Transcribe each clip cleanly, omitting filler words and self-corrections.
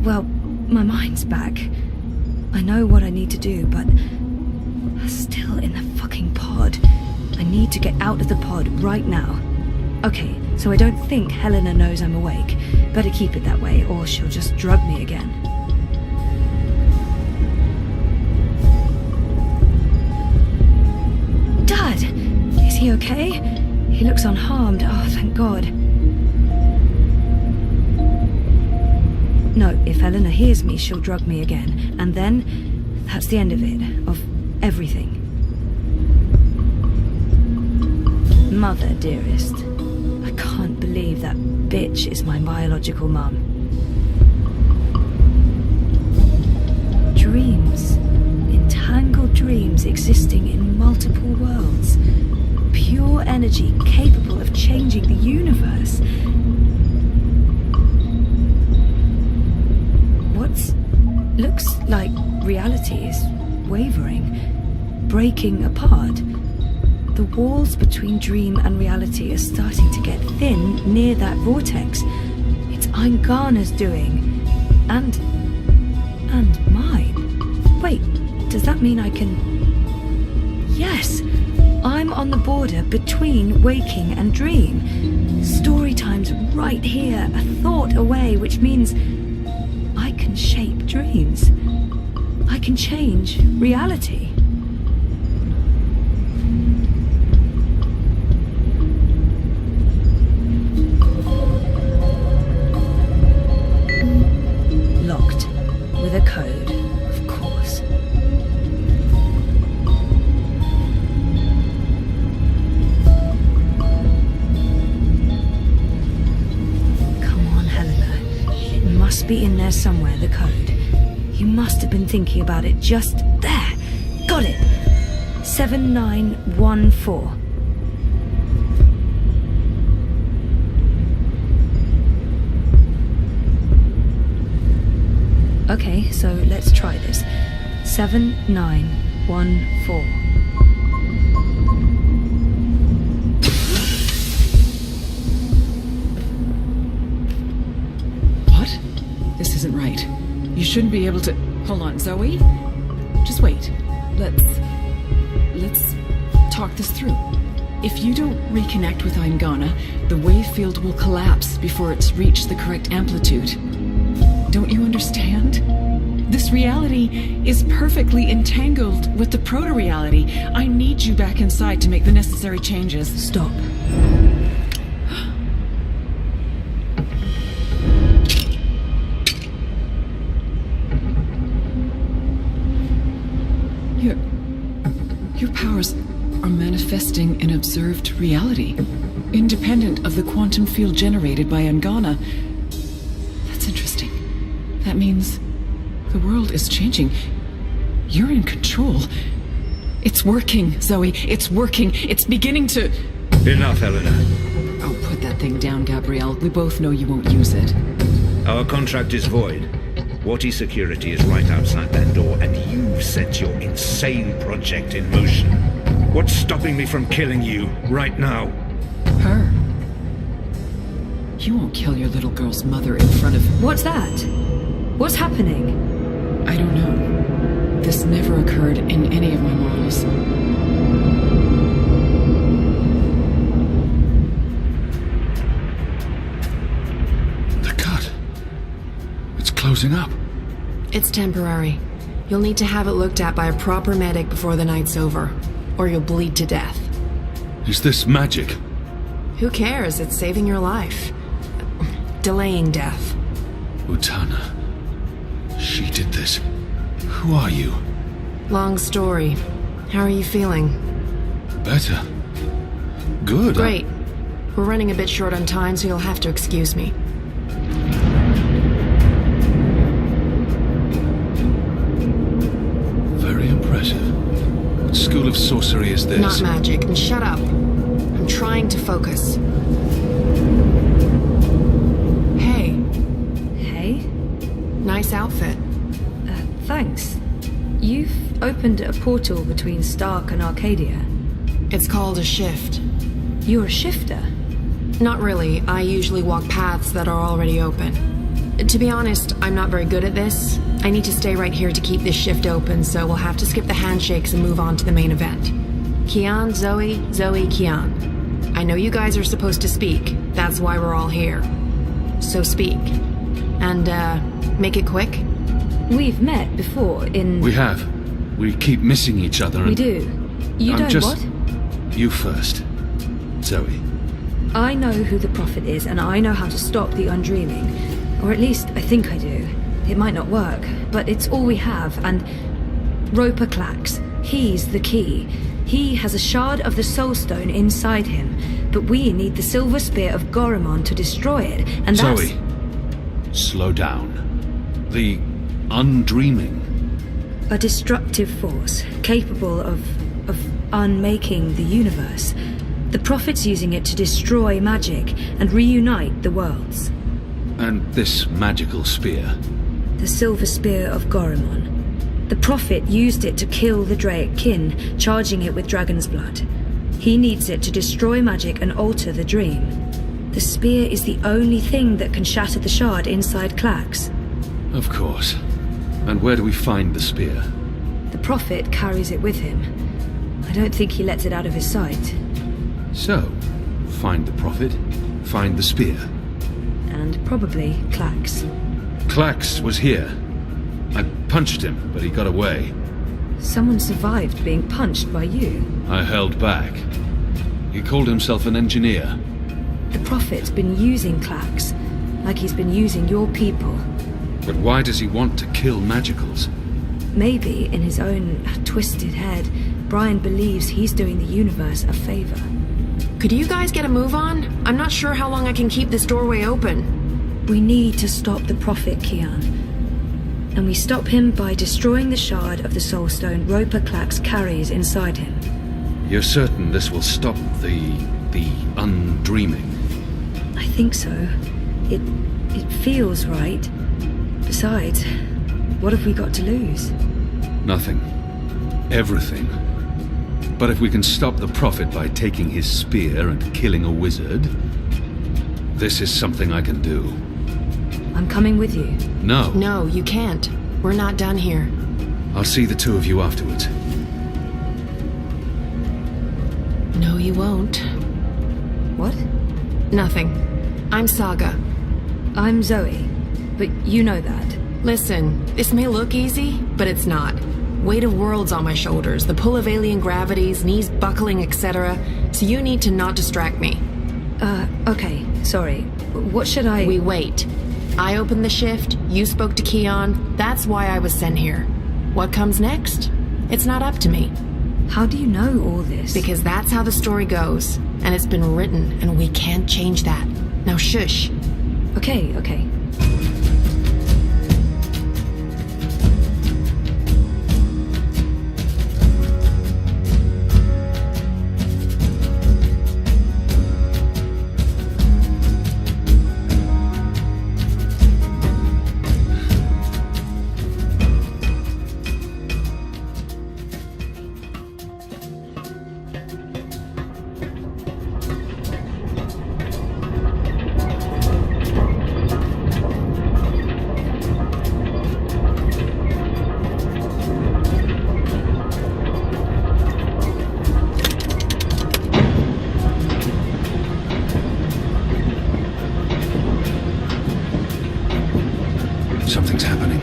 Well, my mind's back. I know what I need to do, but I'm still in the fucking pod. I need to get out of the pod right now. Okay, so I don't think Helena knows I'm awake. Better keep it that way, or she'll just drug me again. Dad! Is he okay? He looks unharmed. Oh, thank God. No, if Helena hears me, she'll drug me again. And then, that's the end of it. Of everything. Mother, dearest. I can't believe that bitch is my biological mum. Dreams. Entangled dreams existing in multiple worlds. Pure energy capable of changing the universe. Looks like reality is wavering, breaking apart. The walls between dream and reality are starting to get thin near that vortex. It's Eingana's doing. And mine. Wait, does that mean I can... Yes! I'm on the border between waking and dream. Story time's right here, a thought away, which means... I can shape dreams. I can change reality. Locked. With a code, of course. Come on, Helena. It must be in there somewhere, the code. You must have been thinking about it just there. Got it. 7914. Okay, so let's try this. 7914. What? This isn't right. You shouldn't be able to... Hold on, Zoe? Just wait. Let's talk this through. If you don't reconnect with Eingana, the wave field will collapse before it's reached the correct amplitude. Don't you understand? This reality is perfectly entangled with the proto-reality. I need you back inside to make the necessary changes. Stop. Your powers are manifesting an observed reality, independent of the quantum field generated by Eingana. That's interesting. That means the world is changing. You're in control. It's working, Zoe. It's working. It's beginning to... Enough, Helena. Oh, put that thing down, Gabrielle. We both know you won't use it. Our contract is void. Watty security is right outside that door, and you've set your insane project in motion. What's stopping me from killing you right now? Her. You won't kill your little girl's mother in front of... What's that? What's happening? I don't know. This never occurred in any of my models. The cut. It's closing up. It's temporary. You'll need to have it looked at by a proper medic before the night's over, or you'll bleed to death. Is this magic? Who cares? It's saving your life. Delaying death. Utana. She did this. Who are you? Long story. How are you feeling? Better. Good. Great. We're running a bit short on time, so you'll have to excuse me. Very impressive. What school of sorcery is this? Not magic. And shut up. I'm trying to focus. Hey. Hey? Nice outfit. Thanks. You've opened a portal between Stark and Arcadia. It's called a shift. You're a shifter? Not really. I usually walk paths that are already open. To be honest, I'm not very good at this. I need to stay right here to keep this shift open, so we'll have to skip the handshakes and move on to the main event. Kian, Zoe, Zoe, Kian. I know you guys are supposed to speak. That's why we're all here. So speak. And, make it quick. We've met before in... We have. We keep missing each other and... We do. You I'm don't just... what? You first. Zoe. I know who the Prophet is, and I know how to stop the undreaming. Or at least, I think I do. It might not work, but it's all we have, and... Roper Clacks. He's the key. He has a shard of the Soul Stone inside him, but we need the Silver Spear of Gorimon to destroy it, and that's... Zoe. Slow down. The undreaming. A destructive force, capable of unmaking the universe. The Prophet's using it to destroy magic and reunite the worlds. And this magical spear. The Silver Spear of Gorimon. The Prophet used it to kill the Draic kin, charging it with dragon's blood. He needs it to destroy magic and alter the dream. The spear is the only thing that can shatter the shard inside Klacks. Of course. And where do we find the spear? The Prophet carries it with him. I don't think he lets it out of his sight. So, find the Prophet, find the spear. And probably Klacks. Klacks was here. I punched him, but he got away. Someone survived being punched by you. I held back. He called himself an engineer. The Prophet's been using Klacks, like he's been using your people. But why does he want to kill magicals? Maybe, in his own twisted head, Brian believes he's doing the universe a favor. Could you guys get a move on? I'm not sure how long I can keep this doorway open. We need to stop the Prophet, Kian. And we stop him by destroying the shard of the Soul Stone Roper Clacks carries inside him. You're certain this will stop the undreaming? I think so. It feels right. Besides, what have we got to lose? Nothing. Everything. But if we can stop the Prophet by taking his spear and killing a wizard, this is something I can do. I'm coming with you. No. No, you can't. We're not done here. I'll see the two of you afterwards. No, you won't. What? Nothing. I'm Saga. I'm Zoe, but you know that. Listen, this may look easy, but it's not. Weight of worlds on my shoulders, the pull of alien gravities, knees buckling, etc. So you need to not distract me. Okay, sorry. What should I... We wait. I opened the shift, you spoke to Kian, that's why I was sent here. What comes next? It's not up to me. How do you know all this? Because that's how the story goes, and it's been written, and we can't change that. Now shush. Okay. Something's happening.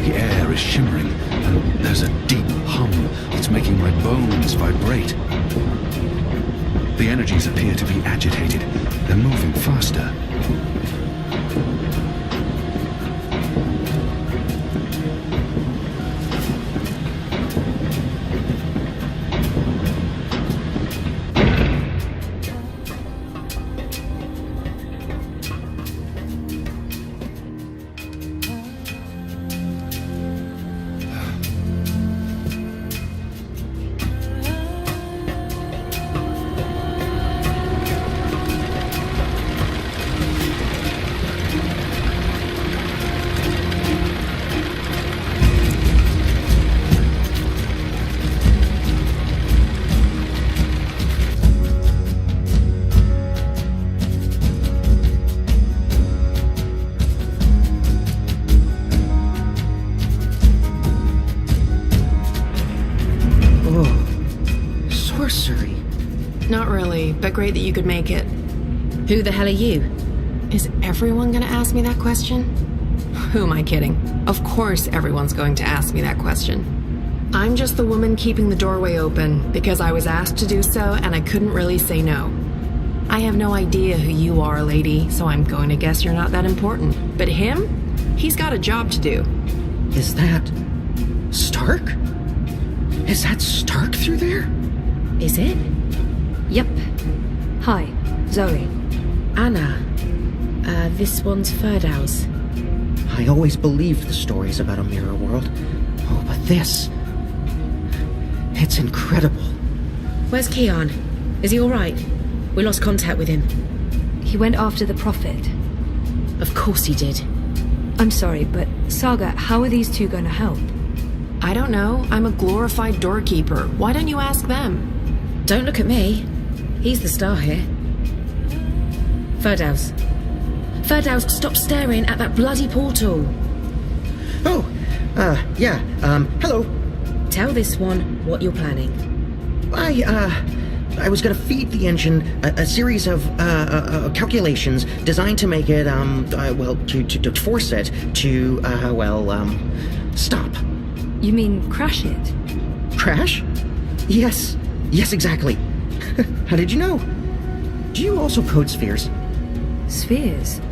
The air is shimmering, and there's a deep hum that's making my bones vibrate. The energies appear to be agitated. They're moving faster. but great that you could make it. Who the hell are you? Is everyone gonna ask me that question? Who am I kidding? Of course everyone's going to ask me that question. I'm just the woman keeping the doorway open because I was asked to do so and I couldn't really say no. I have no idea who you are, lady, so I'm going to guess you're not that important. But him? He's got a job to do. Is that Stark? Is that Stark through there? Is it? Yep. Hi, Zoe. Anna. This one's Ferdow's. I always believed the stories about a mirror world. Oh, but this... It's incredible. Where's Kian? Is he alright? We lost contact with him. He went after the Prophet. Of course he did. I'm sorry, but Saga, how are these two going to help? I don't know. I'm a glorified doorkeeper. Why don't you ask them? Don't look at me. He's the star here. Ferdows. Ferdows, stop staring at that bloody portal. Oh, yeah, hello. Tell this one what you're planning. I was gonna feed the engine a series of, calculations designed to make it, to force it to, stop. You mean crash it? Crash? Yes, exactly. How did you know? Do you also code spheres? Spheres?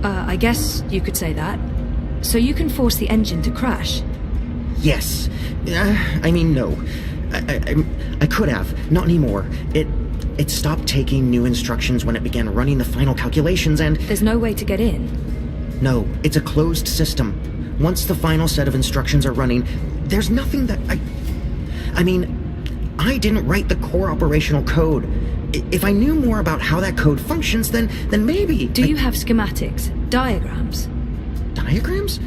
I guess you could say that. So you can force the engine to crash? Yes. No. I could have. Not anymore. It stopped taking new instructions when it began running the final calculations and... There's no way to get in? No, it's a closed system. Once the final set of instructions are running, there's nothing that I didn't write the core operational code. If I knew more about how that code functions, then maybe... Do you have schematics? Diagrams? Diagrams?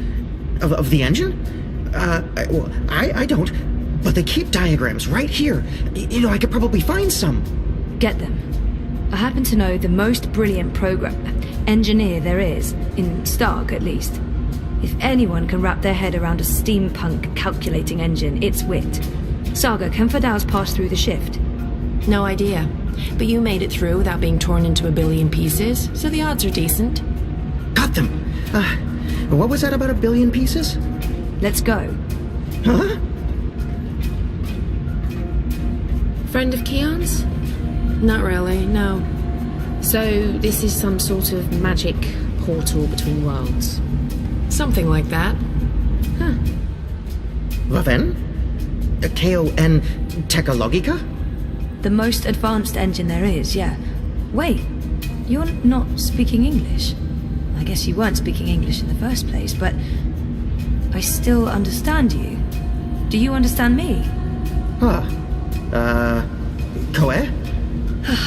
Of the engine? I don't. But they keep diagrams right here. I could probably find some. Get them. I happen to know the most brilliant engineer there is, in Stark at least. If anyone can wrap their head around a steampunk calculating engine, it's Wit. Saga, can Fedows pass through the shift? No idea. But you made it through without being torn into a billion pieces, so the odds are decent. Got them! What was that about a billion pieces? Let's go. Huh? Friend of Kian's? Not really, no. So this is some sort of magic portal between worlds? Something like that. Huh. Vaven? K-O-N Tekalogica? The most advanced engine there is, yeah. Wait, you're not speaking English? I guess you weren't speaking English in the first place, but I still understand you. Do you understand me? Koe? I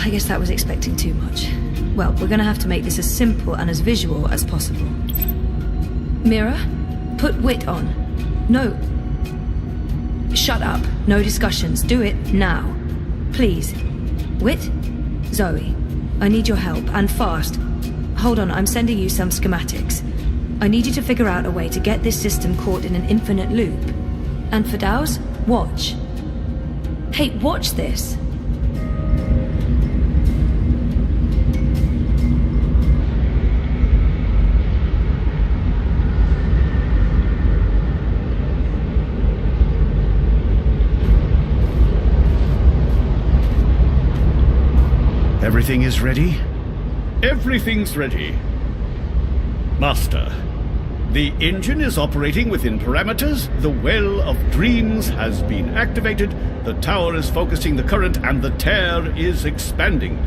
guess that was expecting too much. Well, we're gonna have to make this as simple and as visual as possible. Mira, put Wit on. No. Shut up. No discussions. Do it now. Please. Wit? Zoe. I need your help, and fast. Hold on, I'm sending you some schematics. I need you to figure out a way to get this system caught in an infinite loop. And Fedows, watch. Hey, watch this. Everything is ready? Everything's ready. Master, the engine is operating within parameters, the Well of Dreams has been activated, the tower is focusing the current, and the tear is expanding.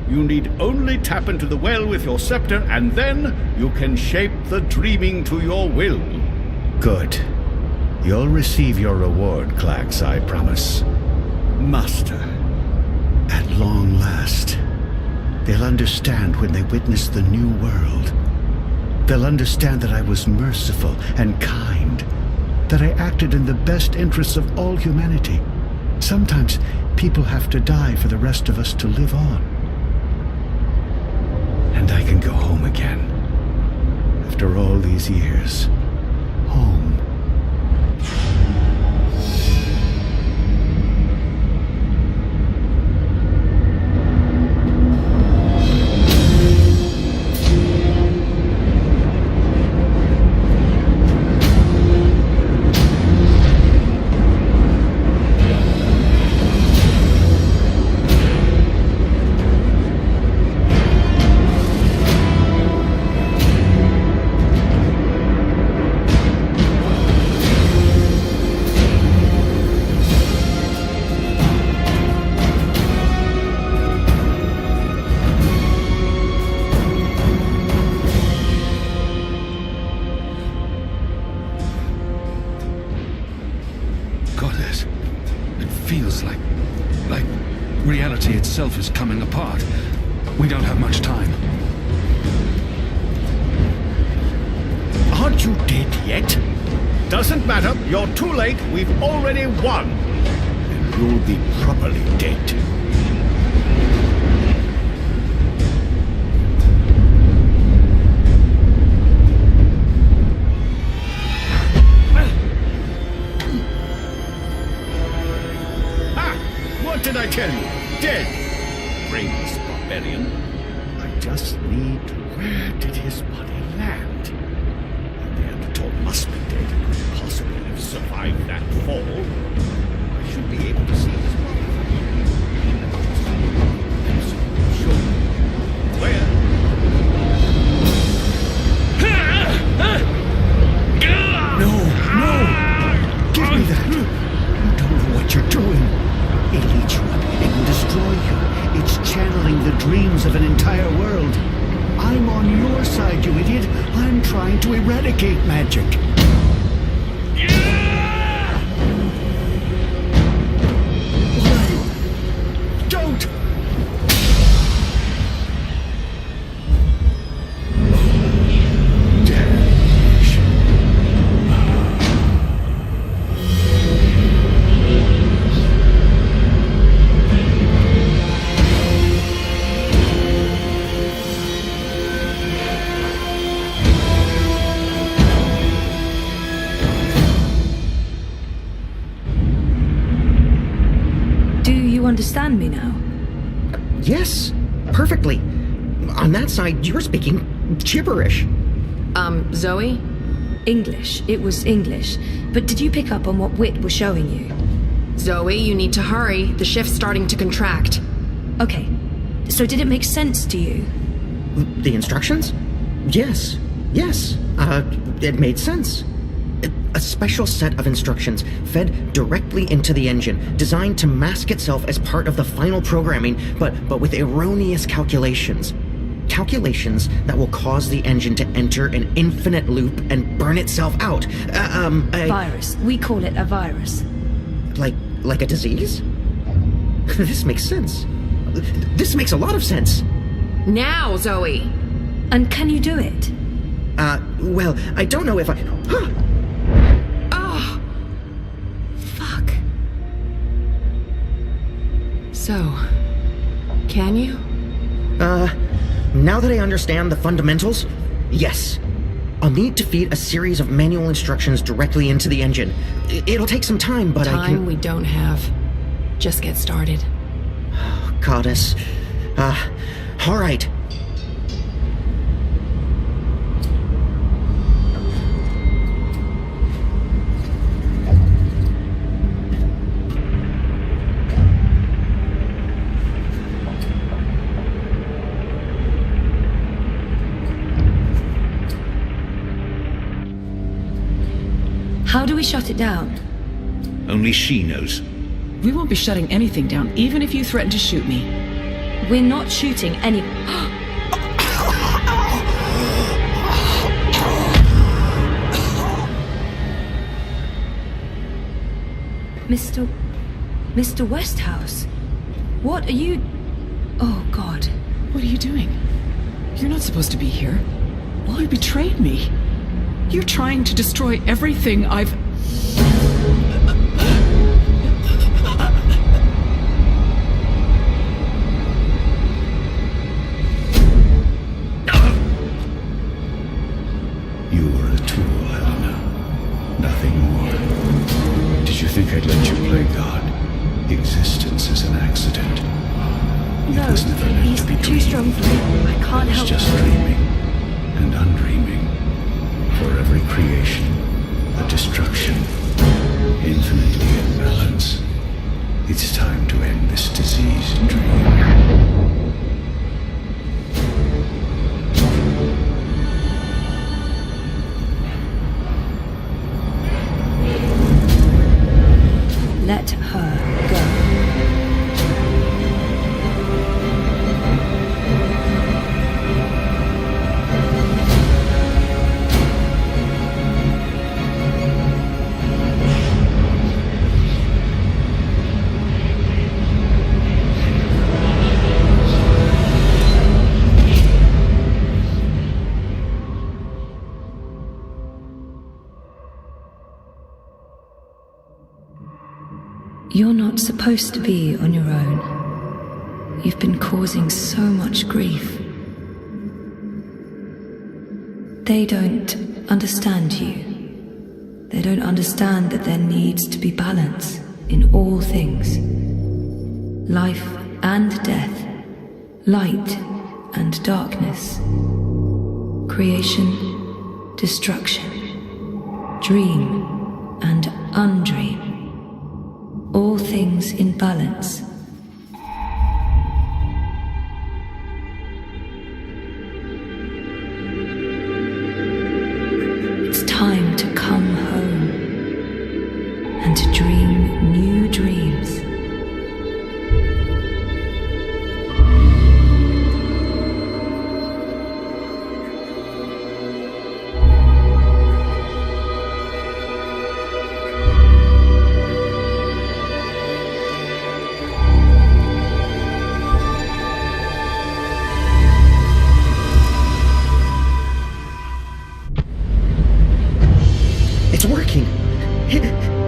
You need only tap into the well with your scepter, and then you can shape the dreaming to your will. Good. You'll receive your reward, Klacks, I promise. Master. At long last, they'll understand when they witness the new world. They'll understand that I was merciful and kind, that I acted in the best interests of all humanity. Sometimes people have to die for the rest of us to live on. And I can go home again. After all these years. Home. itself is coming apart. We don't have much time. Aren't you dead yet? Doesn't matter. You're too late. We've already won. And you'll be properly dead. What did I tell you? Dead! Brainless barbarian. I just need to... Where did his body land? The Neanderthal must be dead. He couldn't possibly have survived that fall. I should be able to see his body. Sure. Where? No! Give me that! You don't know what you're doing. It'll eat you up. It will destroy you. It's channeling the dreams of an entire world. I'm on your side, you idiot. I'm trying to eradicate magic. What are you? Don't! Understand me now? Yes, perfectly. On that side, you're speaking gibberish. Zoe? English. It was English. But did you pick up on what Wit was showing you? Zoe, you need to hurry. The shift's starting to contract. Okay. So did it make sense to you? The instructions? Yes. It made sense. A special set of instructions fed directly into the engine, designed to mask itself as part of the final programming, but with erroneous calculations. Calculations that will cause the engine to enter an infinite loop and burn itself out. Virus. We call it a virus. Like a disease? This makes sense. This makes a lot of sense. Now, Zoe! And can you do it? Well, I don't know if I... Oh! Fuck. So, can you? Now that I understand the fundamentals, yes. I'll need to feed a series of manual instructions directly into the engine. It'll take some time, but I can... Time we don't have. Just get started. Goddess. All right. How do we shut it down? Only she knows. We won't be shutting anything down, even if you threaten to shoot me. We're not shooting any... Mr. Westhouse? What are you... Oh, God. What are you doing? You're not supposed to be here. What? You betrayed me. You're trying to destroy everything I've... You were a tool, Helena. Nothing more. Did you think I'd let you play God? Existence is an accident. No, It was never meant he's to be too dreamed. strong for me. I can't It was help just it. dreaming and undreaming. For every creation, a destruction, infinitely in balance. It's time to end this diseased dream. Let her go. You're not supposed to be on your own. You've been causing so much grief. They don't understand you. They don't understand that there needs to be balance in all things. Life and death, light and darkness, creation, destruction, dream and undream. All things in balance. It's time to come home and to dream new dreams.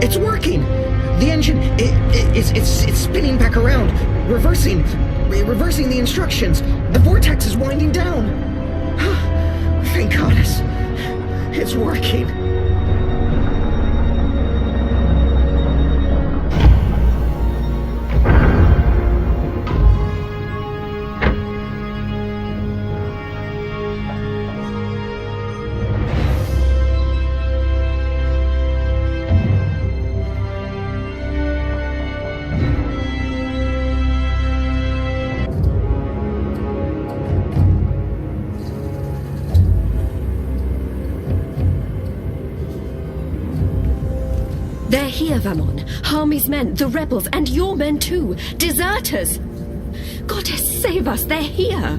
It's working! The engine, it's spinning back around, reversing the instructions. The vortex is winding down. Thank goddess. It's working. They're here, Vemon. Harmy's men, the rebels, and your men too. Deserters! Goddess, save us, they're here!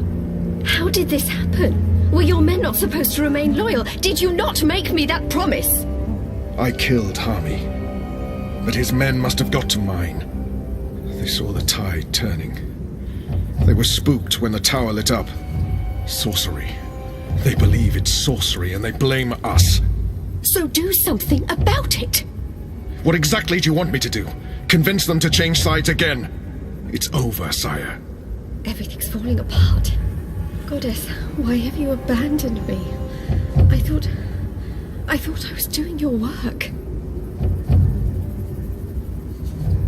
How did this happen? Were your men not supposed to remain loyal? Did you not make me that promise? I killed Harmy, but his men must have got to mine. They saw the tide turning. They were spooked when the tower lit up. Sorcery. They believe it's sorcery and they blame us. So do something about it! What exactly do you want me to do? Convince them to change sides again? It's over, sire. Everything's falling apart. Goddess, why have you abandoned me? I thought I was doing your work.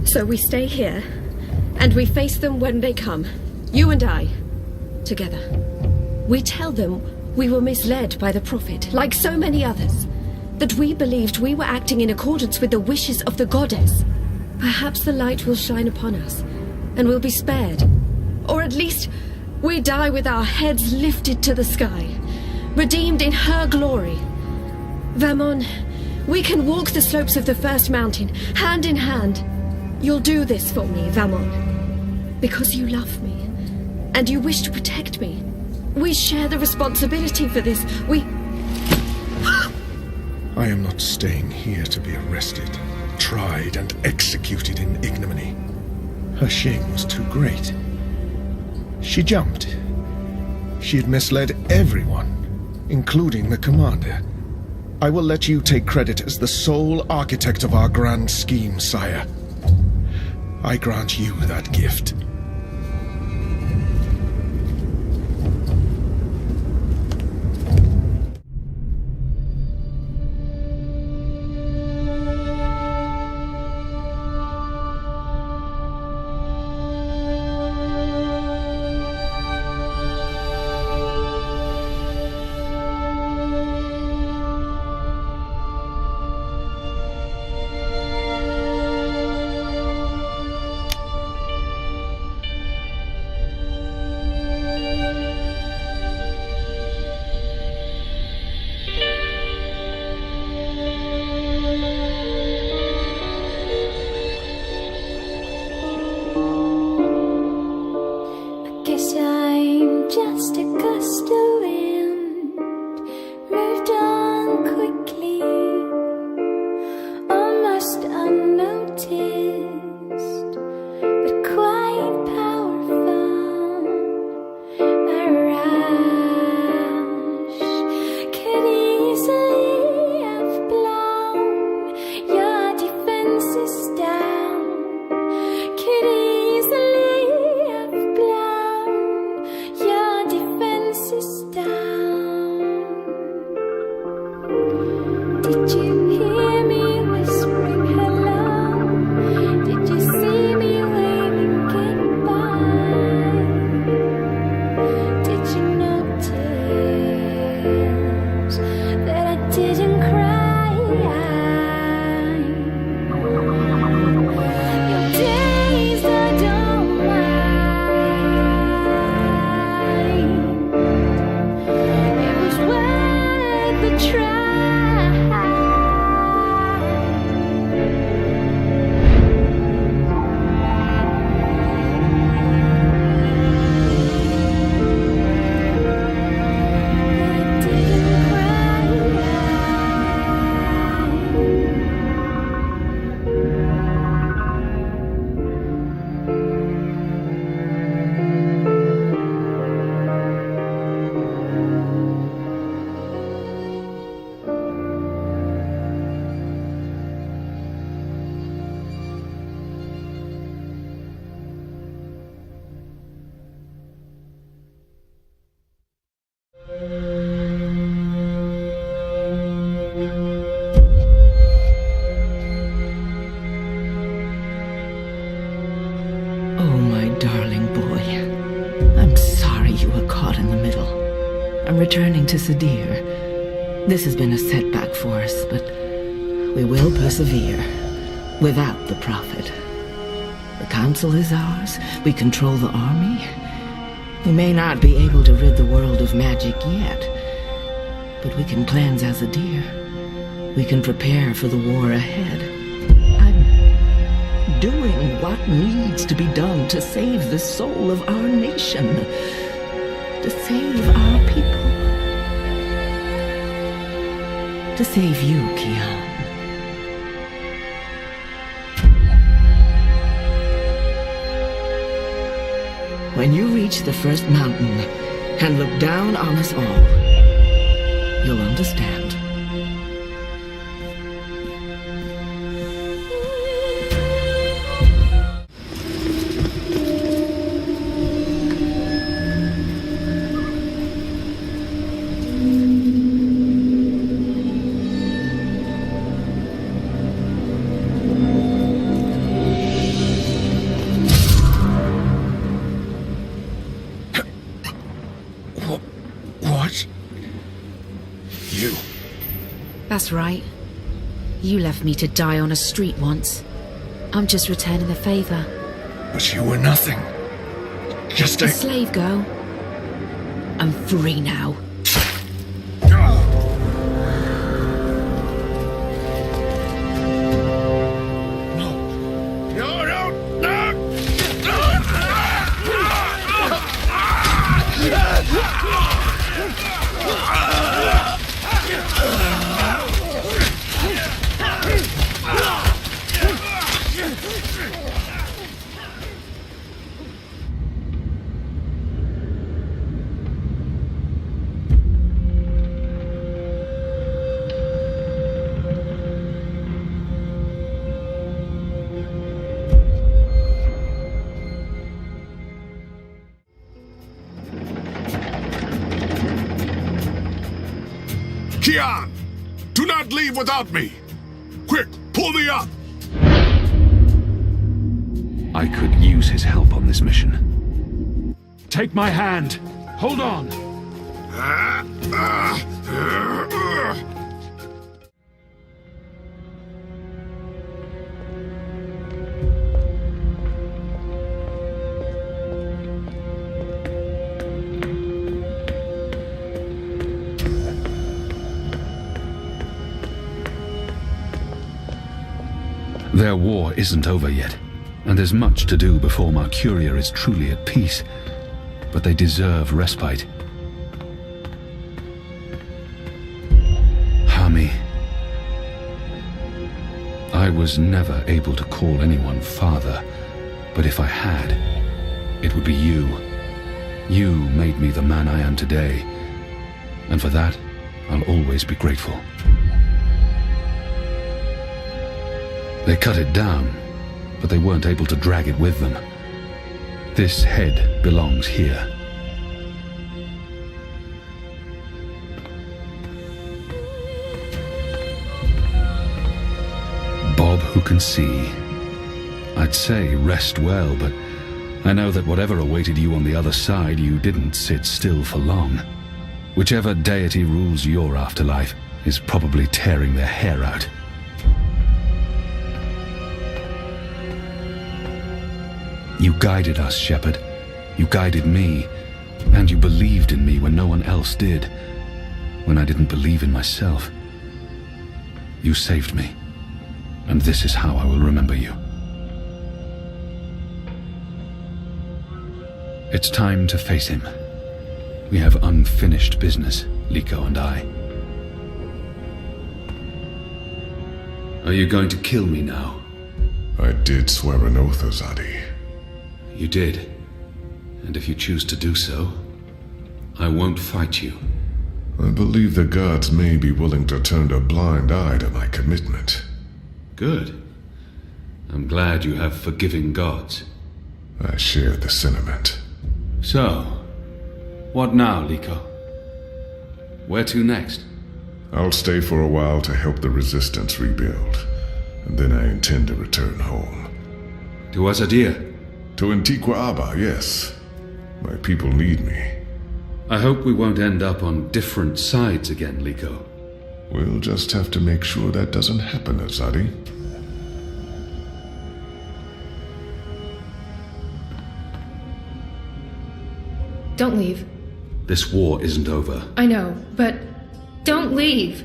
So we stay here, and we face them when they come. You and I, together. We tell them we were misled by the Prophet, like so many others. That we believed we were acting in accordance with the wishes of the goddess. Perhaps the light will shine upon us, and we'll be spared. Or at least, we die with our heads lifted to the sky, redeemed in her glory. Vemon, we can walk the slopes of the first mountain, hand in hand. You'll do this for me, Vemon. Because you love me, and you wish to protect me. We share the responsibility for this. I am not staying here to be arrested, tried, and executed in ignominy. Her shame was too great. She jumped. She had misled everyone, including the commander. I will let you take credit as the sole architect of our grand scheme, sire. I grant you that gift. Did you hear me whispering hello? Did you see me waving goodbye? Did you notice that I didn't cry? Your days I don't mind. It was worth the try. Oh, my darling boy. I'm sorry you were caught in the middle. I'm returning to Sadir. This has been a setback for us, but we will persevere without the Prophet. The Council is ours. We control the army. We may not be able to rid the world of magic yet, but we can cleanse Azadir. We can prepare for the war ahead. I'm doing what needs to be done to save the soul of our nation, to save our people, to save you, Kian. When you reach the first mountain and look down on us all, you'll understand. What? You? That's right. You left me to die on a street once. I'm just returning the favor. But you were nothing. Just A a... slave girl. I'm free now. Kian! Do not leave without me! Quick, pull me up! I could use his help on this mission. Take my hand. Hold on. Their war isn't over yet, and there's much to do before Mercuria is truly at peace. But they deserve respite. Hami. I was never able to call anyone father, but if I had, it would be you. You made me the man I am today, and for that, I'll always be grateful. They cut it down, but they weren't able to drag it with them. This head belongs here. Who can see? I'd say rest well, but I know that whatever awaited you on the other side, you didn't sit still for long. Whichever deity rules your afterlife is probably tearing their hair out. You guided us, Shepherd. You guided me, and you believed in me when no one else did. When I didn't believe in myself. You saved me, and this is how I will remember you. It's time to face him. We have unfinished business, Liko and I. Are you going to kill me now? I did swear an oath, Azadi. You did. And if you choose to do so, I won't fight you. I believe the gods may be willing to turn a blind eye to my commitment. Good. I'm glad you have forgiving gods. I share the sentiment. So, what now, Liko? Where to next? I'll stay for a while to help the resistance rebuild, and then I intend to return home. To Azadir? To Antigua Aba, yes. My people need me. I hope we won't end up on different sides again, Liko. We'll just have to make sure that doesn't happen, Azadi. Don't leave. This war isn't over. I know, but don't leave.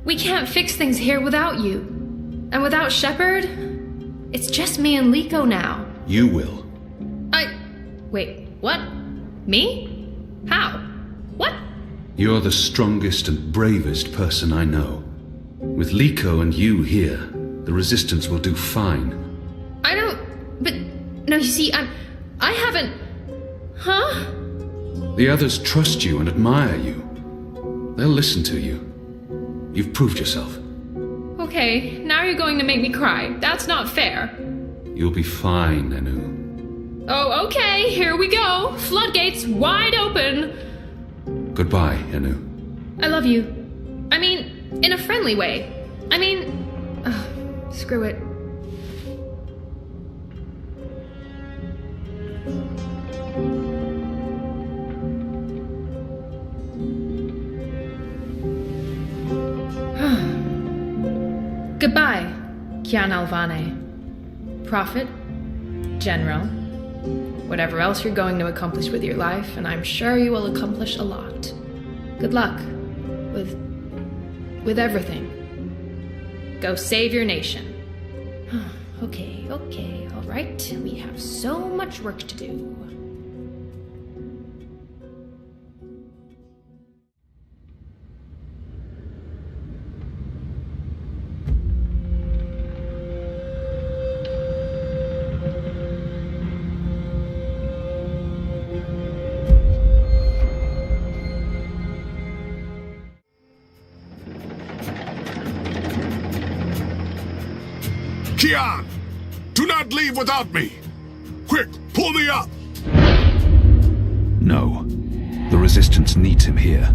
We can't fix things here without you. And without Shepherd, it's just me and Liko now. You will. Wait, what? Me? How? What? You're the strongest and bravest person I know. With Liko and you here, the resistance will do fine. I don't... But... No, you see, I haven't... Huh? The others trust you and admire you. They'll listen to you. You've proved yourself. Okay, now you're going to make me cry. That's not fair. You'll be fine, Enu. Oh, okay, here we go. Floodgates wide open. Goodbye, Enu. I love you. I mean, in a friendly way. I mean... screw it. Goodbye, Kian Alvane. Prophet, General, whatever else you're going to accomplish with your life, and I'm sure you will accomplish a lot. Good luck with everything. Go save your nation. Okay, all right. We have so much work to do. Kian! Do not leave without me! Quick, pull me up! No. The resistance needs him here.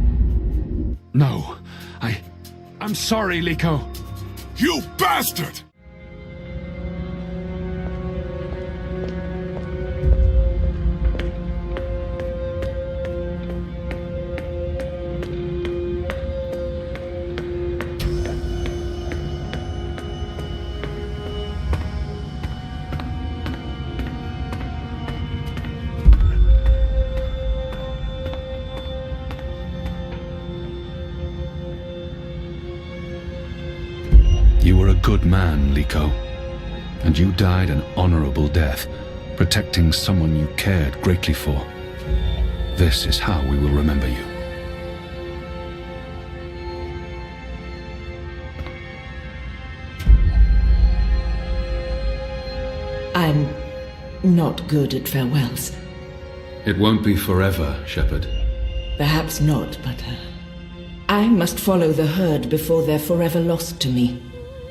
No. I'm sorry, Liko. You bastard! You were a good man, Liko, and you died an honorable death, protecting someone you cared greatly for. This is how we will remember you. I'm not good at farewells. It won't be forever, Shepherd. Perhaps not, but I must follow the herd before they're forever lost to me.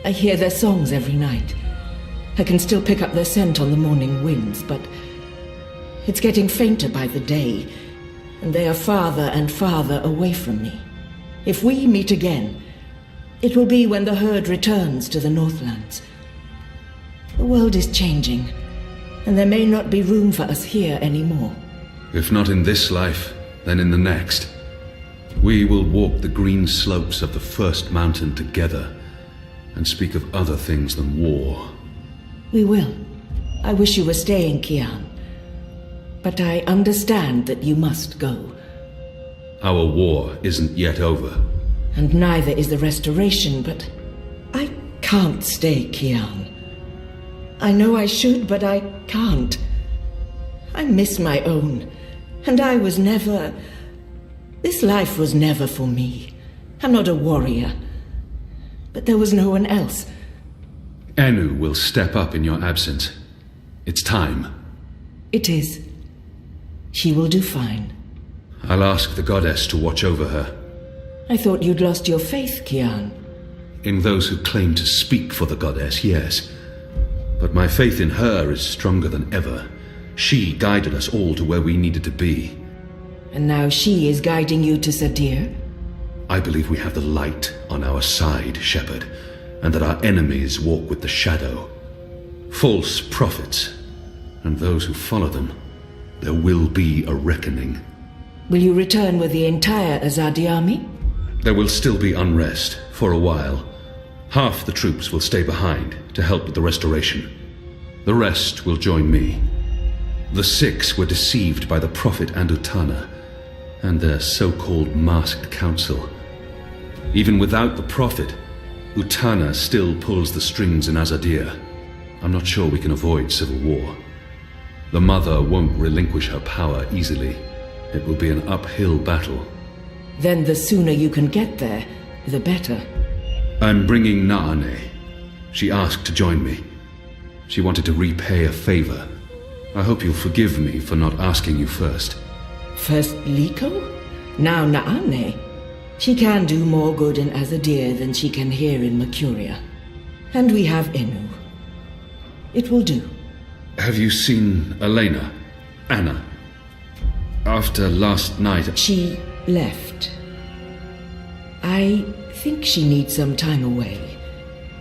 I hear their songs every night. I can still pick up their scent on the morning winds, but it's getting fainter by the day, and they are farther and farther away from me. If we meet again, it will be when the herd returns to the Northlands. The world is changing, and there may not be room for us here anymore. If not in this life, then in the next. We will walk the green slopes of the first mountain together, and speak of other things than war. We will. I wish you were staying, Kian. But I understand that you must go. Our war isn't yet over. And neither is the restoration, but I can't stay, Kian. I know I should, but I can't. I miss my own, and I was never... This life was never for me. I'm not a warrior. But there was no one else. Enu will step up in your absence. It's time. It is. She will do fine. I'll ask the goddess to watch over her. I thought you'd lost your faith, Kian. In those who claim to speak for the goddess, yes. But my faith in her is stronger than ever. She guided us all to where we needed to be. And now she is guiding you to Sadir? I believe we have the light on our side, Shepherd, and that our enemies walk with the shadow. False prophets, and those who follow them. There will be a reckoning. Will you return with the entire Azadi army? There will still be unrest, for a while. Half the troops will stay behind to help with the restoration. The rest will join me. The 6 were deceived by the Prophet and Utana, and their so-called masked council. Even without the Prophet, Utana still pulls the strings in Azadir. I'm not sure we can avoid civil war. The Mother won't relinquish her power easily. It will be an uphill battle. Then the sooner you can get there, the better. I'm bringing Naane. She asked to join me. She wanted to repay a favor. I hope you'll forgive me for not asking you first. First Liko? Now Naane. She can do more good in Azadir than she can here in Mercuria. And we have Enu. It will do. Have you seen Helena? Anna? After last night... She left. I think she needs some time away.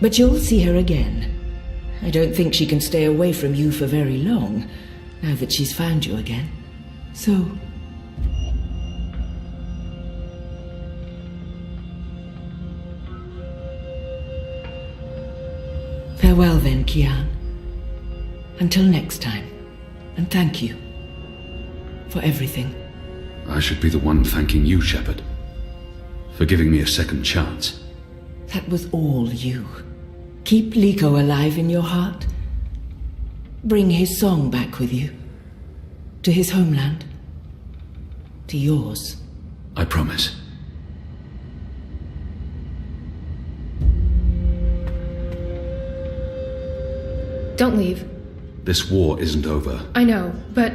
But you'll see her again. I don't think she can stay away from you for very long, now that she's found you again. So... Farewell then, Kian. Until next time. And thank you. For everything. I should be the one thanking you, Shepherd. For giving me a second chance. That was all you. Keep Liko alive in your heart. Bring his song back with you. To his homeland. To yours. I promise. Don't leave. This war isn't over. I know, but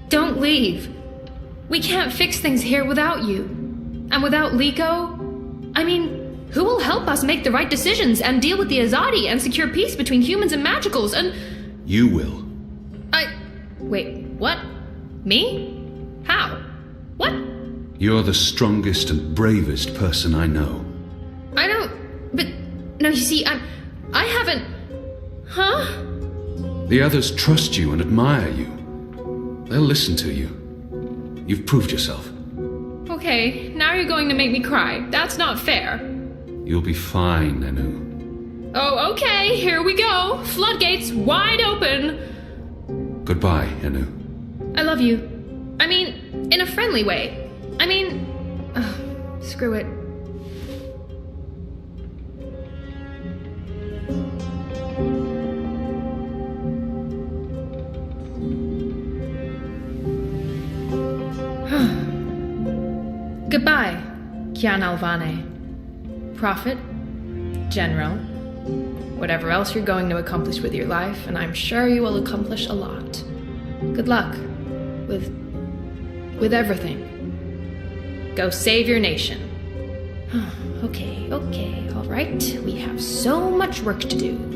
don't leave. We can't fix things here without you. And without Liko, I mean, who will help us make the right decisions and deal with the Azadi and secure peace between humans and magicals and... You will. Wait, what? Me? How? What? You're the strongest and bravest person I know. I don't... But... No, you see, I haven't... Huh? The others trust you and admire you. They'll listen to you. You've proved yourself. Okay, now you're going to make me cry. That's not fair. You'll be fine, Enu. Oh, okay, here we go. Floodgates wide open. Goodbye, Enu. I love you. I mean, in a friendly way. I mean... screw it. Goodbye, Kian Alvane. Prophet, General, whatever else you're going to accomplish with your life, and I'm sure you will accomplish a lot. Good luck with everything. Go save your nation. Okay, all right. We have so much work to do.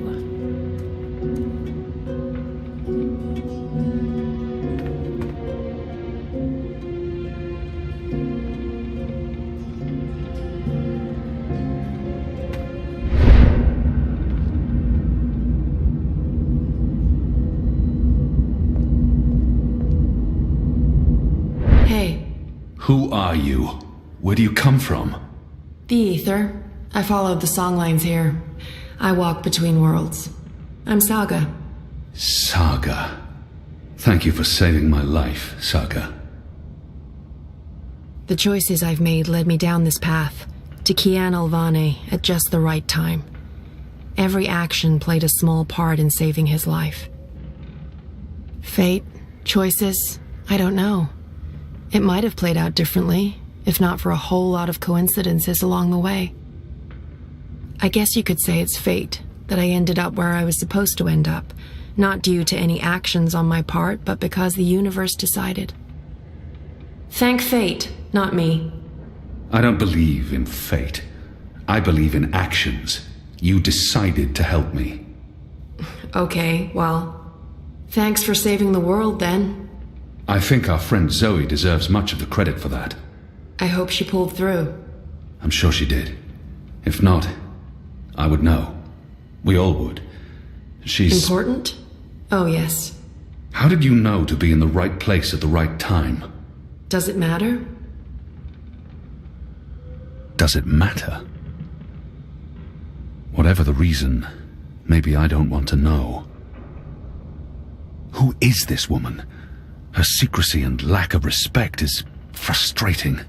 are you? Where do you come from? The ether. I followed the songlines here. I walk between worlds. I'm Saga. Saga. Thank you for saving my life, Saga. The choices I've made led me down this path, to Kian at just the right time. Every action played a small part in saving his life. Fate, choices, I don't know. It might have played out differently, if not for a whole lot of coincidences along the way. I guess you could say it's fate that I ended up where I was supposed to end up, not due to any actions on my part, but because the universe decided. Thank fate, not me. I don't believe in fate. I believe in actions. You decided to help me. Okay, well, thanks for saving the world then. I think our friend Zoe deserves much of the credit for that. I hope she pulled through. I'm sure she did. If not, I would know. We all would. She's... Important? Oh, yes. How did you know to be in the right place at the right time? Does it matter? Does it matter? Whatever the reason, maybe I don't want to know. Who is this woman? Her secrecy and lack of respect is frustrating.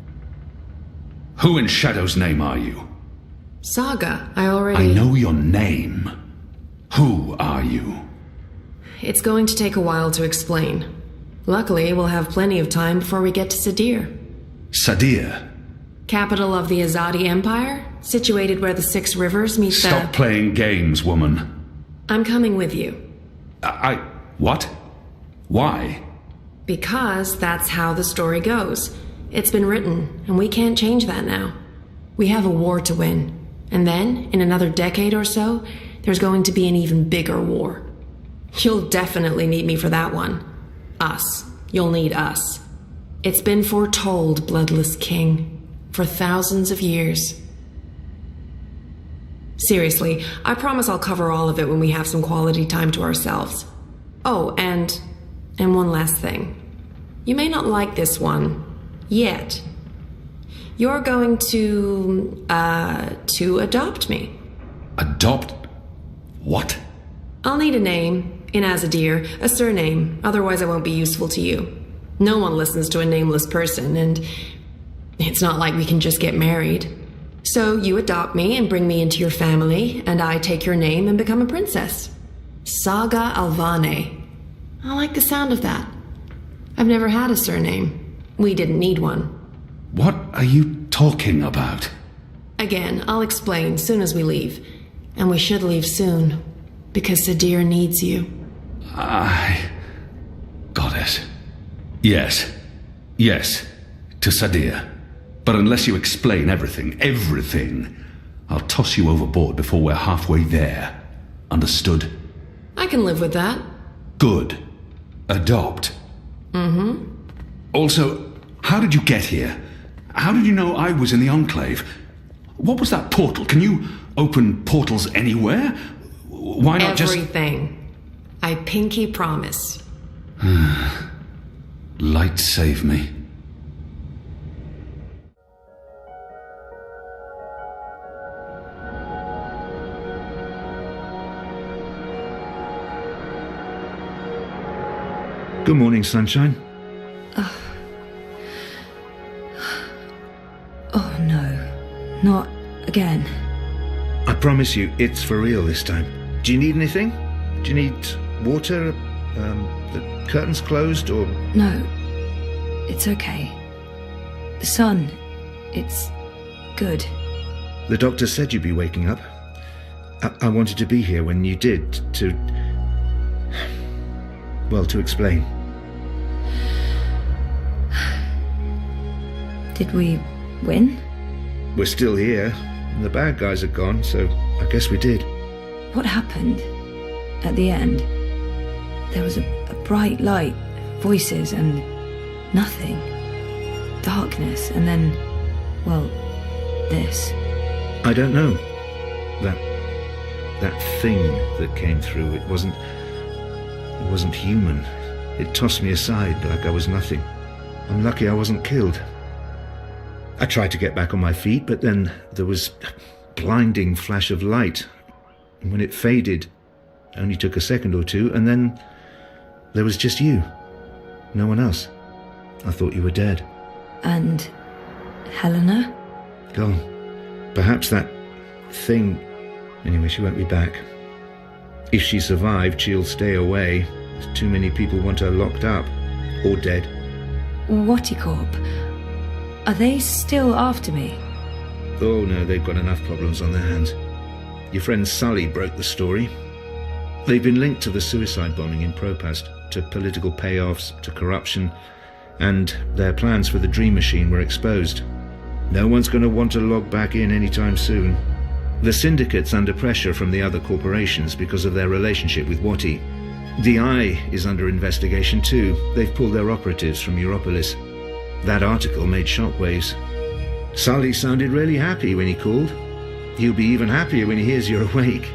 Who in Shadow's name are you? Saga, I know your name. Who are you? It's going to take a while to explain. Luckily, we'll have plenty of time before we get to Sadir. Sadir? Capital of the Azadi Empire, situated where the 6 rivers meet Stop playing games, woman. I'm coming with you. What? Why? Because that's how the story goes. It's been written, and we can't change that now. We have a war to win. And then, in another decade or so, there's going to be an even bigger war. You'll definitely need me for that one. Us. You'll need us. It's been foretold, Bloodless King, for thousands of years. Seriously, I promise I'll cover all of it when we have some quality time to ourselves. Oh, and one last thing. You may not like this one. Yet. You're going to adopt me. Adopt? What? I'll need a name, in Azadir, a surname, otherwise I won't be useful to you. No one listens to a nameless person, and it's not like we can just get married. So you adopt me and bring me into your family, and I take your name and become a princess. Saga Alvane. I like the sound of that. I've never had a surname. We didn't need one. What are you talking about? Again, I'll explain soon as we leave. And we should leave soon, because Sadir needs you. Got it. Yes, to Sadir. But unless you explain everything, I'll toss you overboard before we're halfway there. Understood? I can live with that. Good. Adopt. Mm-hmm. Also, how did you get here? How did you know I was in the Enclave? What was that portal? Can you open portals anywhere? Why not Everything. I pinky promise. Light save me. Good morning, sunshine. Oh no, not again. I promise you, it's for real this time. Do you need anything? Do you need water? The curtains closed, or...? No, it's okay. The sun, it's good. The doctor said you'd be waking up. I wanted to be here when you did, to explain. Did we win? We're still here, and the bad guys are gone, so I guess we did. What happened at the end? There was a bright light, voices, and nothing. Darkness, and then, well, this. I don't know. That thing that came through, it wasn't human. It tossed me aside like I was nothing. I'm lucky I wasn't killed. I tried to get back on my feet, but then there was a blinding flash of light. And when it faded, it only took a second or two, and then there was just you. No one else. I thought you were dead. And Helena? Gone. Perhaps that thing... Anyway, she won't be back. If she survived, she'll stay away. Too many people want her locked up. Or dead. Whattycorp? Are they still after me? Oh no, they've got enough problems on their hands. Your friend Sully broke the story. They've been linked to the suicide bombing in Propast, to political payoffs, to corruption, and their plans for the Dream Machine were exposed. No one's going to want to log back in anytime soon. The Syndicate's under pressure from the other corporations because of their relationship with Watty. The Eye is under investigation too. They've pulled their operatives from Europolis. That article made shockwaves. Sully sounded really happy when he called. He'll be even happier when he hears you're awake.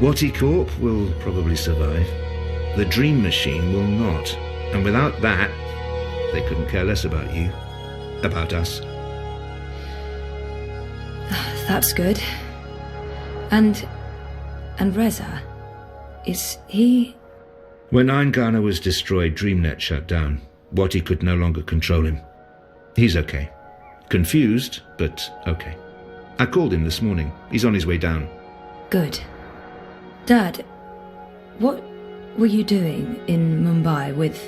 Watty Corp will probably survive. The Dream Machine will not. And without that, they couldn't care less about you. About us. That's good. And Reza, is he... When Eingana was destroyed, DreamNet shut down. Watty could no longer control him. He's okay. Confused, but okay. I called him this morning. He's on his way down. Good. Dad, what were you doing in Mumbai with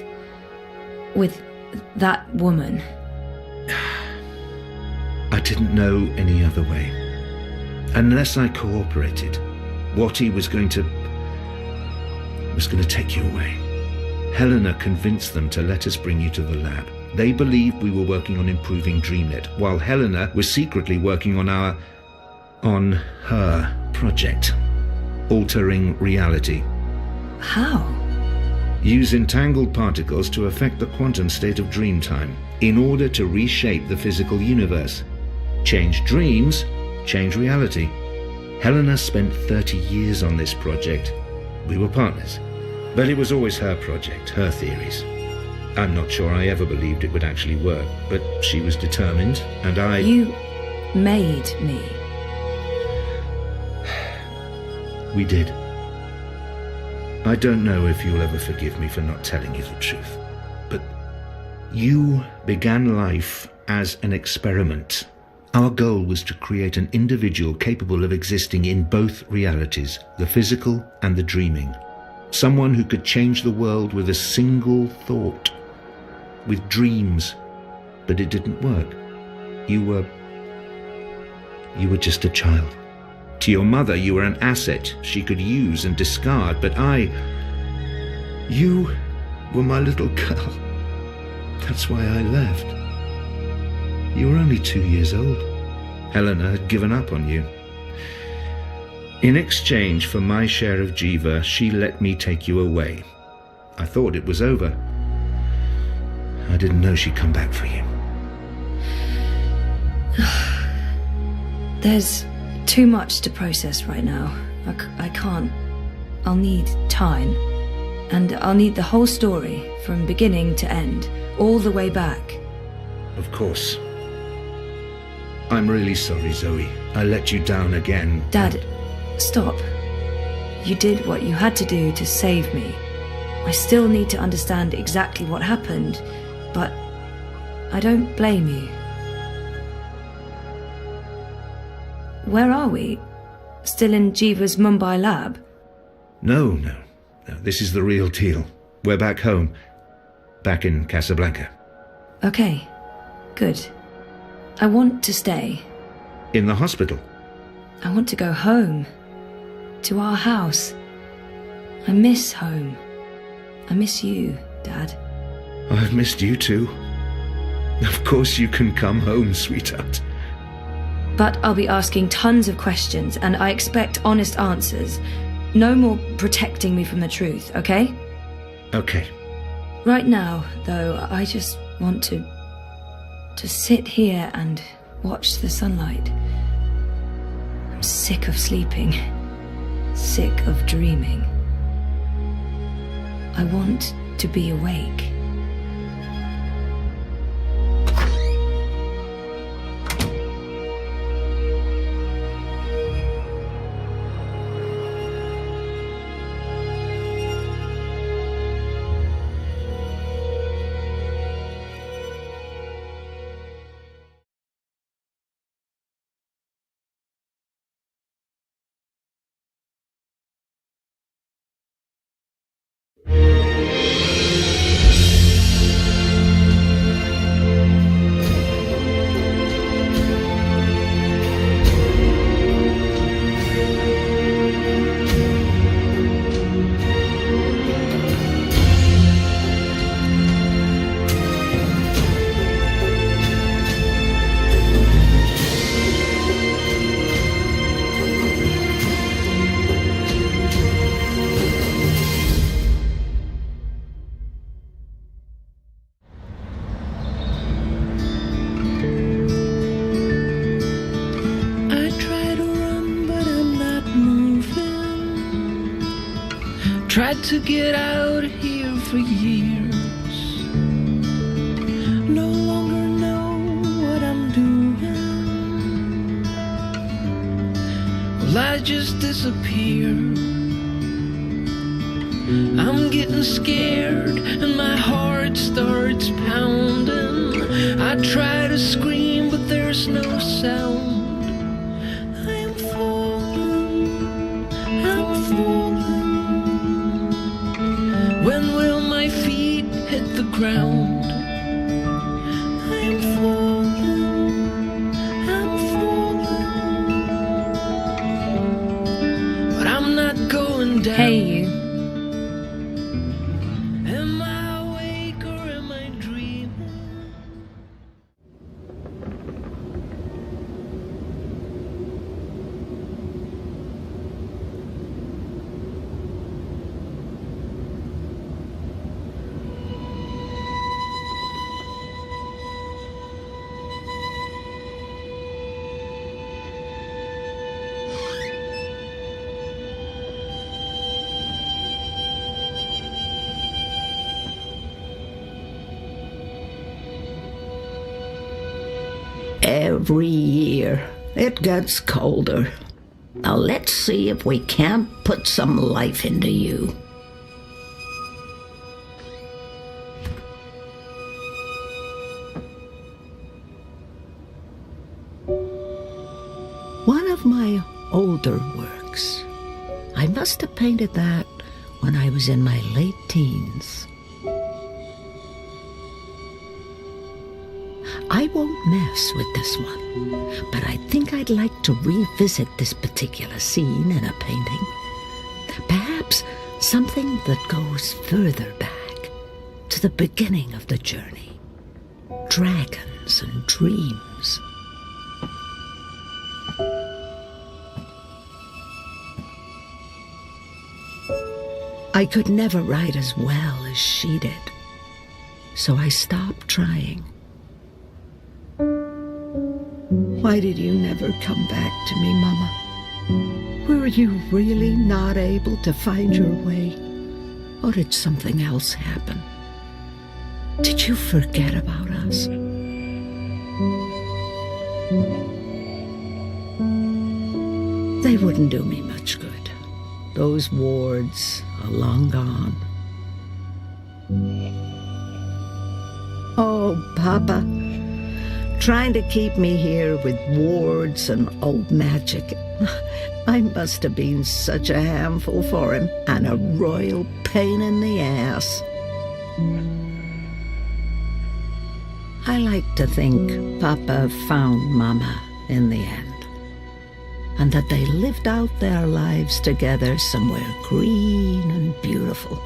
that woman? I didn't know any other way. Unless I cooperated, Watty was going to take you away. Helena convinced them to let us bring you to the lab. They believed we were working on improving DreamNet, while Helena was secretly working on her project. Altering reality. How? Use entangled particles to affect the quantum state of dreamtime in order to reshape the physical universe. Change dreams, change reality. Helena spent 30 years on this project. We were partners. But it was always her project, her theories. I'm not sure I ever believed it would actually work, but she was determined, and I... You made me. We did. I don't know if you'll ever forgive me for not telling you the truth, but you began life as an experiment. Our goal was to create an individual capable of existing in both realities, the physical and the dreaming. Someone who could change the world with a single thought, with dreams. But it didn't work. You were just a child. To your mother, you were an asset she could use and discard, but you were my little girl. That's why I left. You were only 2 years old. Helena had given up on you. In exchange for my share of Jiva, she let me take you away. I thought it was over. I didn't know she'd come back for you. There's too much to process right now. I can't. I'll need time. And I'll need the whole story, from beginning to end, all the way back. Of course. I'm really sorry, Zoe. I let you down again. Dad, stop. You did what you had to do to save me. I still need to understand exactly what happened, but I don't blame you. Where are we? Still in Jiva's Mumbai lab? No. This is the real deal. We're back home. Back in Casablanca. Okay, good. I want to stay. In the hospital? I want to go home. To our house. I miss home. I miss you, Dad. I've missed you too. Of course you can come home, sweetheart. But I'll be asking tons of questions, and I expect honest answers. No more protecting me from the truth, okay? Okay. Right now, though, I just want to sit here and watch the sunlight. I'm sick of sleeping. Sick of dreaming. I want to be awake. Tried to get out of here for years. No longer know what I'm doing. Well, I just disappear. I'm getting scared and my heart starts pounding. I try to scream but there's no sound. I'm falling, I'm falling. When will my feet hit the ground? I'm falling, I'm falling. But I'm not going down. Hey, you. Am I awake or am I dreaming? Every year, it gets colder. Now let's see if we can't put some life into you. One of my older works. I must have painted that when I was in my late teens. I won't mess with this one, but I think I'd like to revisit this particular scene in a painting. Perhaps something that goes further back, to the beginning of the journey. Dragons and dreams. I could never write as well as she did, so I stopped trying. Why did you never come back to me, Mama? Were you really not able to find your way? Or did something else happen? Did you forget about us? They wouldn't do me much good. Those wards are long gone. Oh, Papa. Trying to keep me here with wards and old magic. I must have been such a handful for him, and a royal pain in the ass. I like to think Papa found Mama in the end, and that they lived out their lives together somewhere green and beautiful.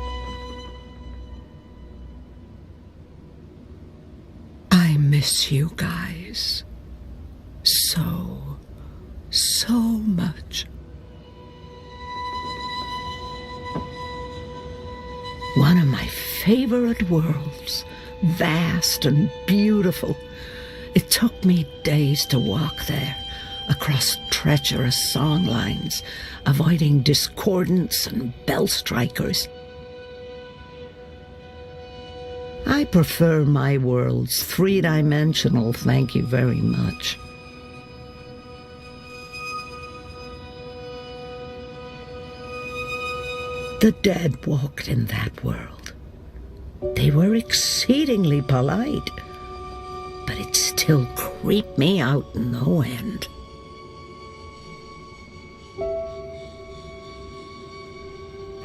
I miss you guys so much. One of my favorite worlds, vast and beautiful. It took me days to walk there, across treacherous song lines, avoiding discordants and bell strikers. I prefer my worlds three-dimensional, thank you very much. The dead walked in that world. They were exceedingly polite, but it still creeped me out no end.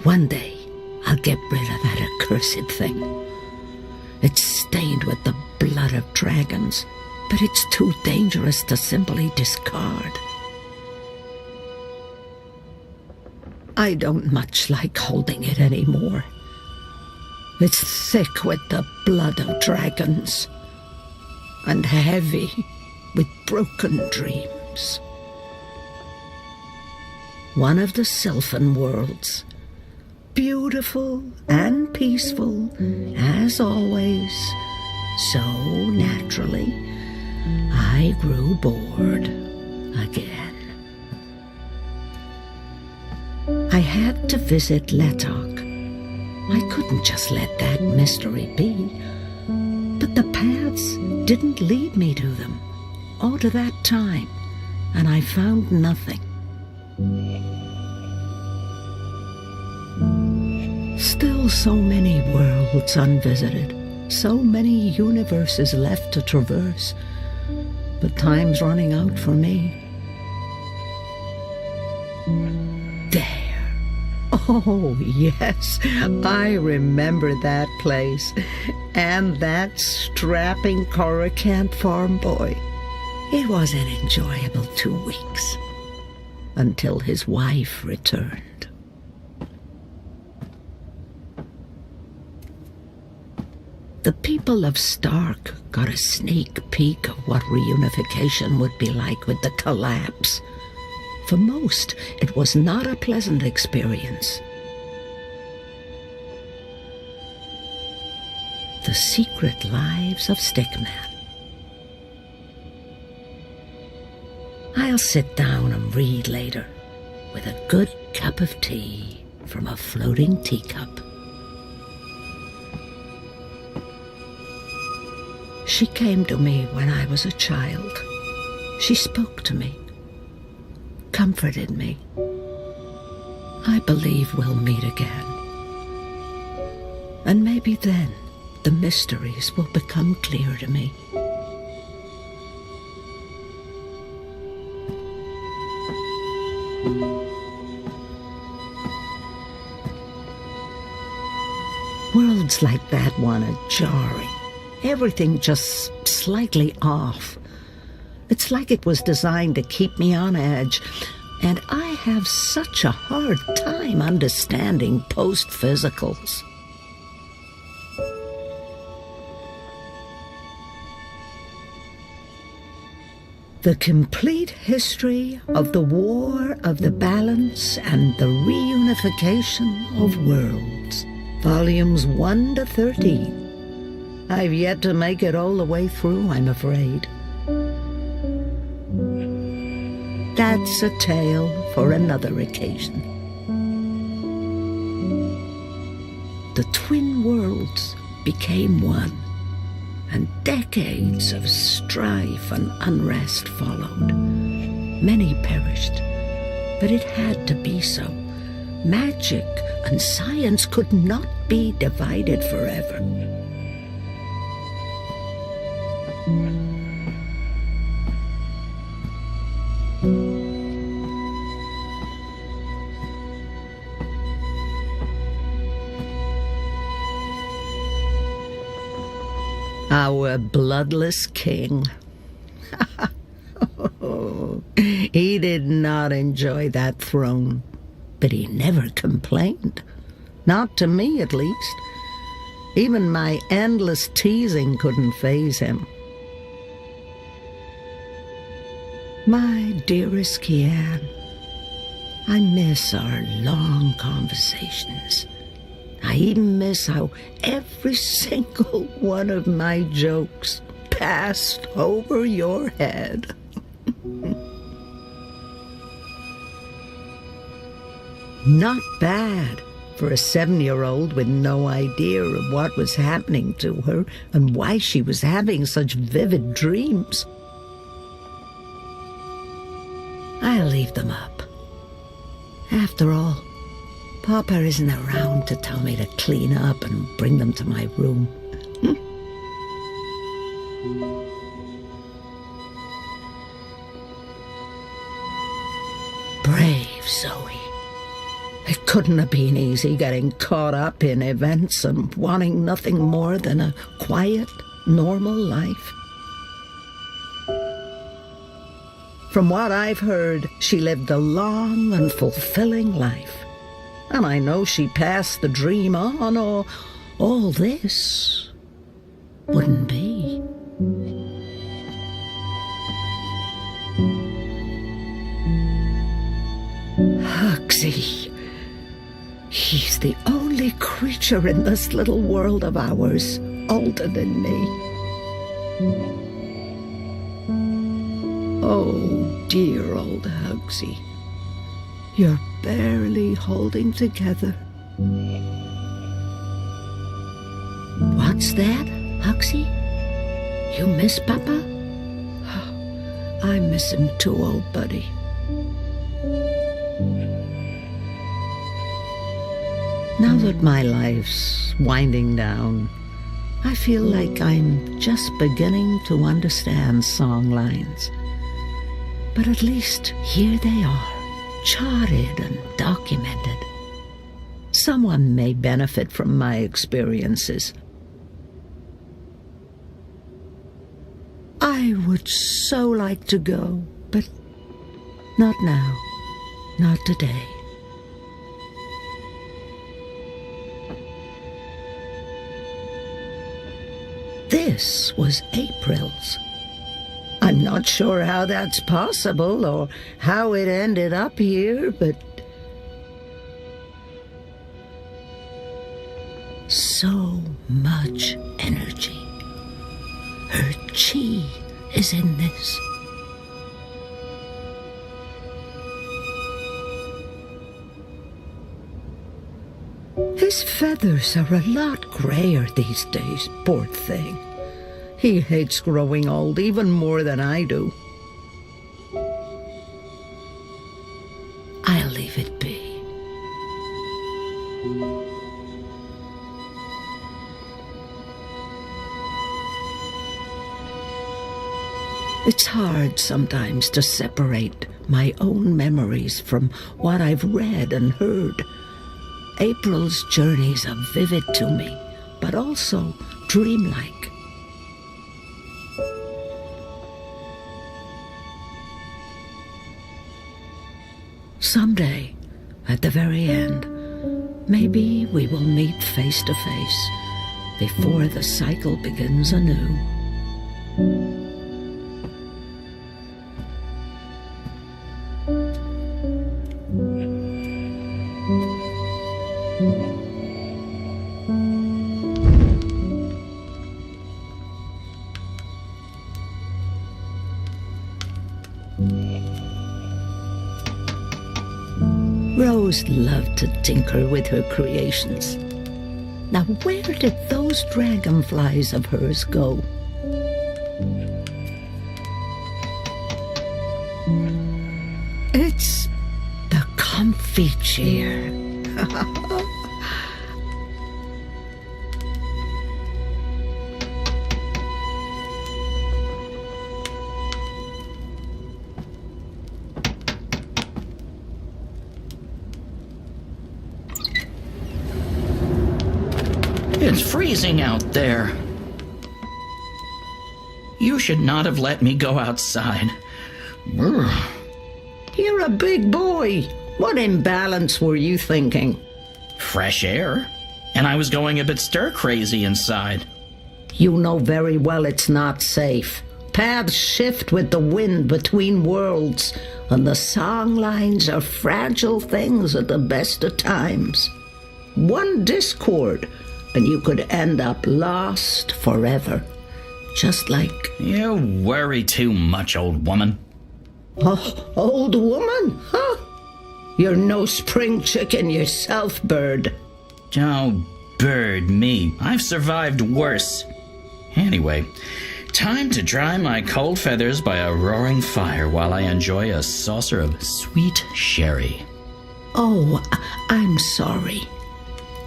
One day, I'll get rid of that accursed thing. It's stained with the blood of dragons, but it's too dangerous to simply discard. I don't much like holding it anymore. It's thick with the blood of dragons, and heavy with broken dreams. One of the Sylphan worlds, beautiful and peaceful, as always, so naturally, I grew bored again. I had to visit Letok, I couldn't just let that mystery be. But the paths didn't lead me to them, or to that time, and I found nothing. Still so many worlds unvisited, so many universes left to traverse, but time's running out for me. There. Oh, yes, I remember that place, and that strapping Coruscant farm boy. It was an enjoyable 2 weeks, until his wife returned. The people of Stark got a sneak peek of what reunification would be like with the collapse. For most, it was not a pleasant experience. The Secret Lives of Stickman. I'll sit down and read later, with a good cup of tea from a floating teacup. She came to me when I was a child. She spoke to me, comforted me. I believe we'll meet again. And maybe then the mysteries will become clear to me. Worlds like that one are jarring. Everything just slightly off. It's like it was designed to keep me on edge, and I have such a hard time understanding post-physicals. The Complete History of the War of the Balance and the Reunification of Worlds, Volumes 1 to 13. I've yet to make it all the way through, I'm afraid. That's a tale for another occasion. The twin worlds became one, and decades of strife and unrest followed. Many perished, but it had to be so. Magic and science could not be divided forever. Our Bloodless King. He did not enjoy that throne, but he never complained. Not to me, at least. Even my endless teasing couldn't faze him. My dearest Kian, I miss our long conversations. I even miss how every single one of my jokes passed over your head. Not bad for a 7-year-old with no idea of what was happening to her and why she was having such vivid dreams. I'll leave them up. After all, Papa isn't around to tell me to clean up and bring them to my room. Brave Zoe. It couldn't have been easy getting caught up in events and wanting nothing more than a quiet, normal life. From what I've heard, she lived a long and fulfilling life. And I know she passed the dream on, or all this wouldn't be. Hugsy. He's the only creature in this little world of ours older than me. Oh, dear old Hugsy. You're barely holding together. What's that, Huxley? You miss Papa? I miss him too, old buddy. Now that my life's winding down, I feel like I'm just beginning to understand song lines. But at least here they are, charted and documented. Someone may benefit from my experiences. I would so like to go, but not now, not today. This was April's. I'm not sure how that's possible or how it ended up here, but so much energy. Her chi is in this. His feathers are a lot grayer these days, poor thing. He hates growing old even more than I do. I'll leave it be. It's hard sometimes to separate my own memories from what I've read and heard. April's journeys are vivid to me, but also dreamlike. Someday, at the very end, maybe we will meet face to face before the cycle begins anew. Rose loved to tinker with her creations. Now, where did those dragonflies of hers go? It's the comfy chair. It's freezing out there. You should not have let me go outside. Brr. You're a big boy. What imbalance were you thinking? Fresh air. And I was going a bit stir-crazy inside. You know very well it's not safe. Paths shift with the wind between worlds, and the song lines are fragile things at the best of times. One discord, and you could end up lost forever. Just like... You worry too much, old woman. Oh, old woman? Huh? You're no spring chicken yourself, bird. Oh, bird me. I've survived worse. Anyway, time to dry my cold feathers by a roaring fire while I enjoy a saucer of sweet sherry. Oh, I'm sorry.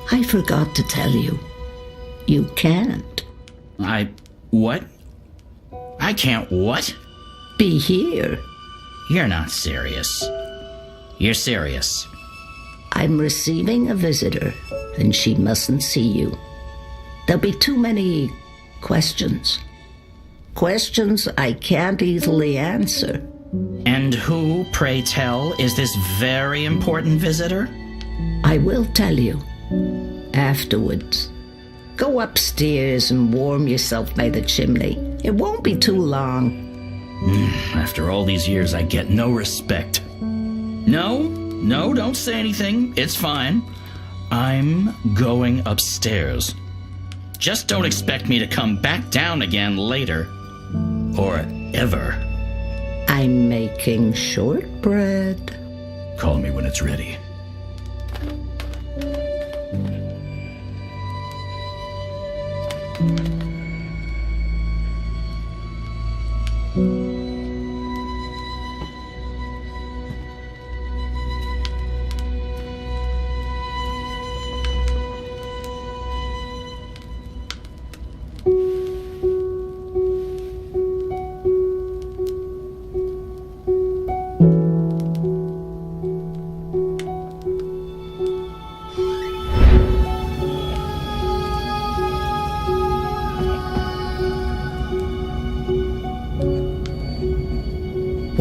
I forgot to tell you. You can't. What? I can't what? Be here. You're not serious. You're serious. I'm receiving a visitor, and she mustn't see you. There'll be too many questions. Questions I can't easily answer. And who, pray tell, is this very important visitor? I will tell you. Afterwards. Go upstairs and warm yourself by the chimney. It won't be too long. After all these years, I get no respect. No, don't say anything. It's fine. I'm going upstairs. Just don't expect me to come back down again later. Or ever. I'm making shortbread. Call me when it's ready.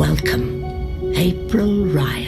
Welcome, April Ryan.